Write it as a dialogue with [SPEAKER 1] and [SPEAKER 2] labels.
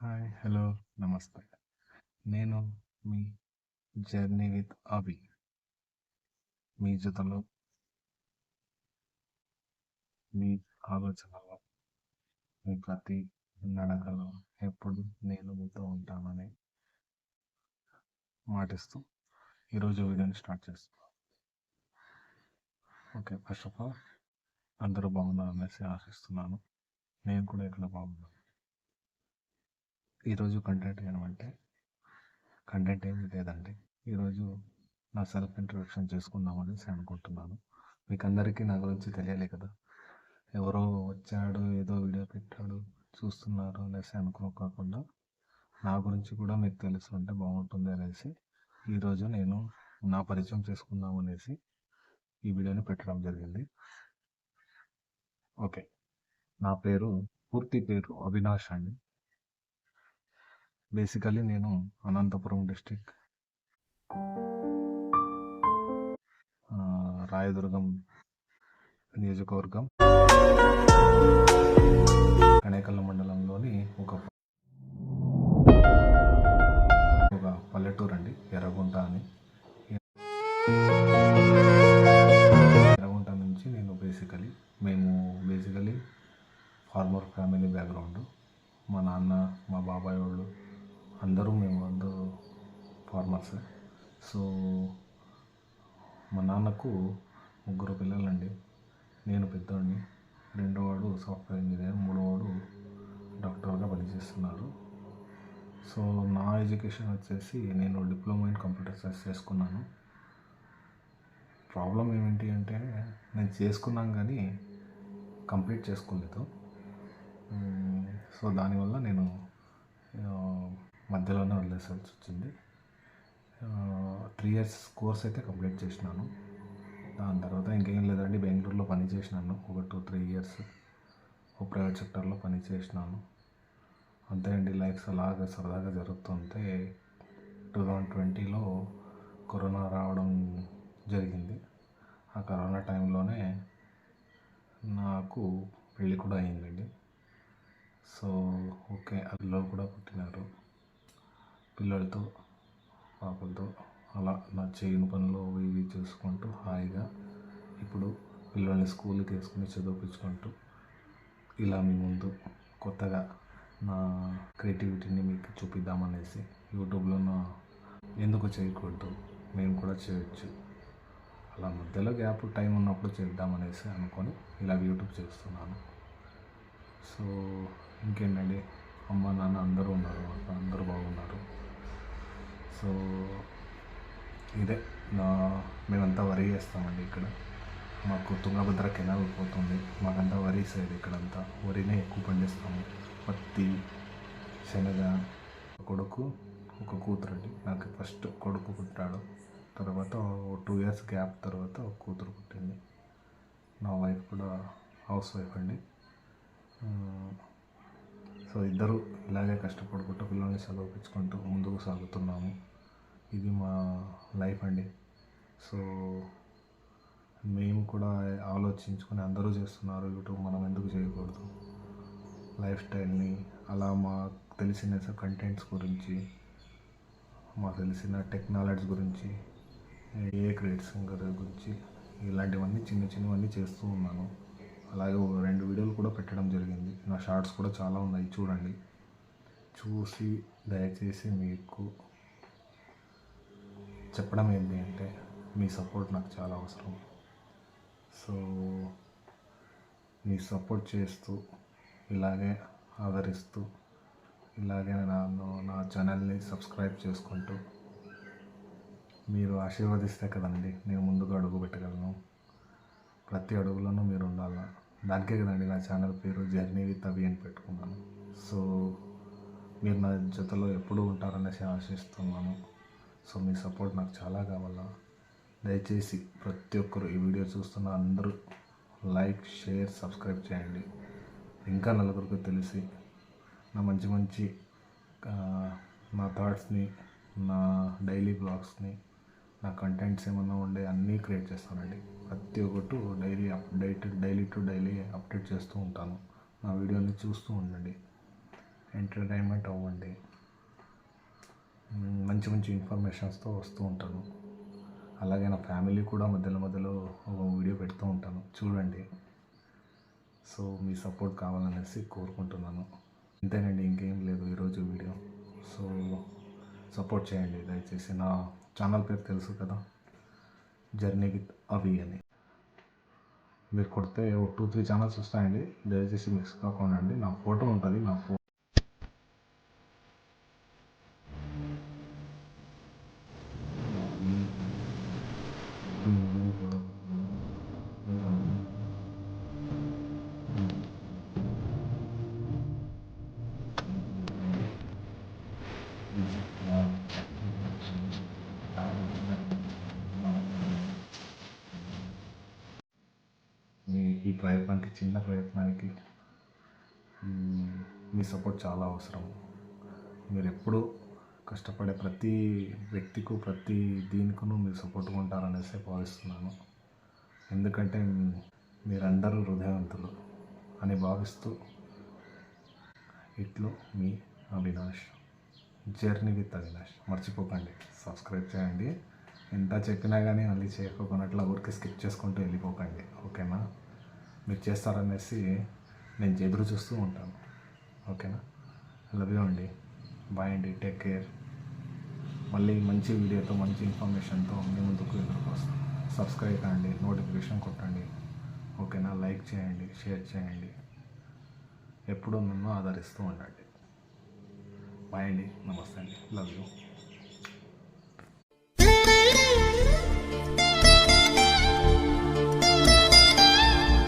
[SPEAKER 1] Hi, hello, నమస్తే. నేను మీ journey with అభి. మీ జతలో, మీ ఆలోచనలో, మీ ప్రతి నడకలో ఎప్పుడు నేను మీతో ఉంటానని మాటిస్తూ ఈరోజు వీడియోని స్టార్ట్ చేస్తున్నాను. ఓకే, ఫస్ట్ ఆఫ్ ఆల్ అందరూ బాగున్నారనేసి ఆశిస్తున్నాను. నేను కూడా ఇక్కడ బాగున్నాను. ఈరోజు కంటెంట్ ఏమీ లేదండి. ఈరోజు నా సెల్ఫ్ ఇంట్రొడక్షన్ చేసుకుందామనేసి అనుకుంటున్నాను. మీకు అందరికీ నా గురించి తెలియాలి కదా. ఎవరో వచ్చాడు, ఏదో వీడియో పెట్టాడు, చూస్తున్నారు అనేసి అనుకోకుండా నా గురించి కూడా మీకు తెలుసుకుంటే బాగుంటుంది అనేసి ఈరోజు నేను నా పరిచయం చేసుకుందాం అనేసి ఈ వీడియోని పెట్టడం జరిగింది. ఓకే, నా పూర్తి పేరు అవినాష్ అండి. బేసికలీ నేను అనంతపురం డిస్టిక్ రాయదుర్గం నియోజకవర్గం కనేకల్ మండలంలోని ఒక పల్లెటూరు అండి, ఎర్రగుంట అని. ఎర్రగుంట నుంచి నేను బేసికలీ ఫార్మర్ ఫ్యామిలీ బ్యాక్గ్రౌండ్. మా నాన్న, మా బాబాయ్ వాళ్ళు అందరూ ఫార్మర్స్. సో మా నాన్నకు 3 పిల్లలండి. నేను పెద్దవాడిని, రెండోవాడు సాఫ్ట్వేర్ ఇంజనీర్, మూడోవాడు డాక్టర్గా పనిచేస్తున్నారు. సో నా ఎడ్యుకేషన్ వచ్చేసి నేను డిప్లొమా ఇన్ కంప్యూటర్ సైన్స్ చేసుకున్నాను. ప్రాబ్లం ఏమిటి అంటే నేను చేసుకున్నాను కానీ కంప్లీట్ చేసుకోలేదు. సో దానివల్ల నేను మధ్యలోనే వదిలేసాల్సి వచ్చింది. 3 years కోర్స్ అయితే కంప్లీట్ చేసినాను. దాని తర్వాత ఇంకేం లేదండి, బెంగళూరులో పని చేసినాను ఒక 2-3 years. ఒక ప్రైవేట్ సెక్టర్లో పని చేసినాను. అంతే అండి, లైఫ్ అలాగా సరదాగా జరుగుతుంటే 2020లో కరోనా రావడం జరిగింది. ఆ కరోనా టైంలోనే నాకు పెళ్ళి కూడా అయిందండి. సో ఓకే, పిల్లలు కూడా పుట్టినారు. పిల్లలతో, పాపలతో అలా నా చేయని పనులు ఇవి చూసుకుంటూ హాయిగా ఇప్పుడు పిల్లల్ని స్కూల్కి వేసుకుని చదివించుకుంటూ ఇలా మీ ముందు కొత్తగా నా క్రియేటివిటీని మీకు చూపిద్దామనేసి యూట్యూబ్లో ఎందుకు చేయకూడదు, మేము కూడా చేయొచ్చు, అలా మధ్యలో గ్యాప్ టైం ఉన్నప్పుడు చేద్దామనేసి అనుకొని ఇలా యూట్యూబ్ చేస్తున్నాను. సో ఇంకేంటండి, అమ్మ నాన్న అందరూ ఉన్నారు, అందరూ బాగున్నారు. సో ఇదే మేమంతా వరి చేస్తామండి ఇక్కడ. మాకు తుంగభద్ర కెనాల్ పోతుంది. మాకంతా వరి సైడ్, ఇక్కడంతా వరినే ఎక్కువ పండిస్తాము. పత్తి, శనగ. కొడుకు, ఒక కూతురు అండి. నాకు ఫస్ట్ కొడుకు పుట్టాడు, తర్వాత 2 years గ్యాప్ తర్వాత ఒక కూతురు పుట్టింది. నా వైఫ్ కూడా హౌస్ వైఫ్ అండి. సో ఇద్దరు ఇలాగే కష్టపడుకుంటూ పిల్లల్ని చదివించుకుంటూ ముందుకు సాగుతున్నాము. ఇది మా లైఫ్ అండి. సో మేము కూడా ఆలోచించుకొని అందరూ చేస్తున్నారు యూట్యూబ్, మనం ఎందుకు చేయకూడదు? లైఫ్ స్టైల్ని అలా మాకు తెలిసిన కంటెంట్స్ గురించి, మాకు తెలిసిన టెక్నాలజీ గురించి, ఏ క్రియేషన్ గురించి ఇలాంటివన్నీ చిన్నవన్నీ చేస్తూ ఉన్నాను. అలాగే 2 వీడియోలు కూడా పెట్టడం జరిగింది. నా షార్ట్స్ కూడా చాలా ఉన్నాయి, చూడండి. చూసి దయచేసి మీకు చెప్పడం ఏంటి అంటే, మీ సపోర్ట్ నాకు చాలా అవసరం. సో మీ సపోర్ట్ చేస్తూ, ఇలాగే ఆదరిస్తూ, ఇలాగే నా ఛానల్ని సబ్స్క్రైబ్ చేసుకుంటూ మీరు ఆశీర్వదిస్తే కదండి నేను ముందుగా అడుగు పెట్టగలను. ప్రతి అడుగులోనూ మీరు ఉండాలి. దానికే కదండి నా ఛానల్ పేరు జర్నీ విత్ అభి అని పెట్టుకున్నాను. సో మీరు నా జతలో ఎప్పుడూ ఉంటారనేసి ఆశిస్తున్నాను. సో మీ సపోర్ట్ నాకు చాలా కావాలా. దయచేసి ప్రతి ఒక్కరు ఈ వీడియో చూస్తున్న అందరూ లైక్, షేర్, సబ్స్క్రైబ్ చేయండి. ఇంకా నలుగురికి తెలిసి నా మంచి నా థాట్స్ని, నా డైలీ బ్లాగ్స్ని, నా కంటెంట్స్ ఏమన్నా ఉండే అన్నీ క్రియేట్ చేస్తానండి. ప్రతి ఒక్కటి డైలీ టు డైలీ అప్డేట్ చేస్తూ ఉంటాను. నా వీడియోని చూస్తూ ఉండండి. ఎంటర్టైన్మెంట్ అవ్వండి. మంచి మంచి ఇన్ఫర్మేషన్స్తో వస్తూ ఉంటాను. అలాగే నా ఫ్యామిలీ కూడా మధ్యలో మధ్యలో ఒక వీడియో పెడుతూ ఉంటాను, చూడండి. సో మీ సపోర్ట్ కావాలనేసి కోరుకుంటున్నాను. ఇంతేనండి, ఇంకేం లేదు ఈరోజు వీడియో. సో సపోర్ట్ చేయండి దయచేసి. నా ఛానల్ పేరు తెలుసు కదా, జర్నీ విత్ అవి అని. మీరు కొడితే ఒక 2-3 ఛానల్స్ వస్తాయండి, దయచేసి మిస్ కాకుండా అండి. నా ఫోటో ఉంటుంది, నా ఈ ప్రయత్నానికి, చిన్న ప్రయత్నానికి మీ సపోర్ట్ చాలా అవసరం. మీరు ఎప్పుడూ కష్టపడే ప్రతి వ్యక్తికి, ప్రతి దీనికును మీరు సపోర్ట్గా ఉంటారనేసి భావిస్తున్నాను. ఎందుకంటే మీరందరూ హృదయవంతులు అని భావిస్తూ, ఇట్లు మీ అవినాష్, జర్నీ విత్ అవినాష్. మర్చిపోకండి, సబ్స్క్రైబ్ చేయండి. ఎంత చెప్పినా కానీ మళ్ళీ చేయకపోయినట్లు ఊరికి స్కిప్ చేసుకుంటూ వెళ్ళిపోకండి, ఓకేనా? మీరు చేస్తారనేసి నేను ఎదురు చూస్తూ ఉంటాను, ఓకేనా? లవ్ యూ అండి, బాయ్ అండి, టేక్ కేర్. మళ్ళీ మంచి వీడియోతో, మంచి ఇన్ఫర్మేషన్తో మీ ముందుకు ఎదురుకు వస్తాను. సబ్స్క్రైబ్ కండి, నోటిఫికేషన్ కొట్టండి, ఓకేనా? లైక్ చేయండి, షేర్ చేయండి. ఎప్పుడూ నన్ను ఆదరిస్తూ ఉండండి. బాయ్ అండి, నమస్తే అండి, లవ్ యూ.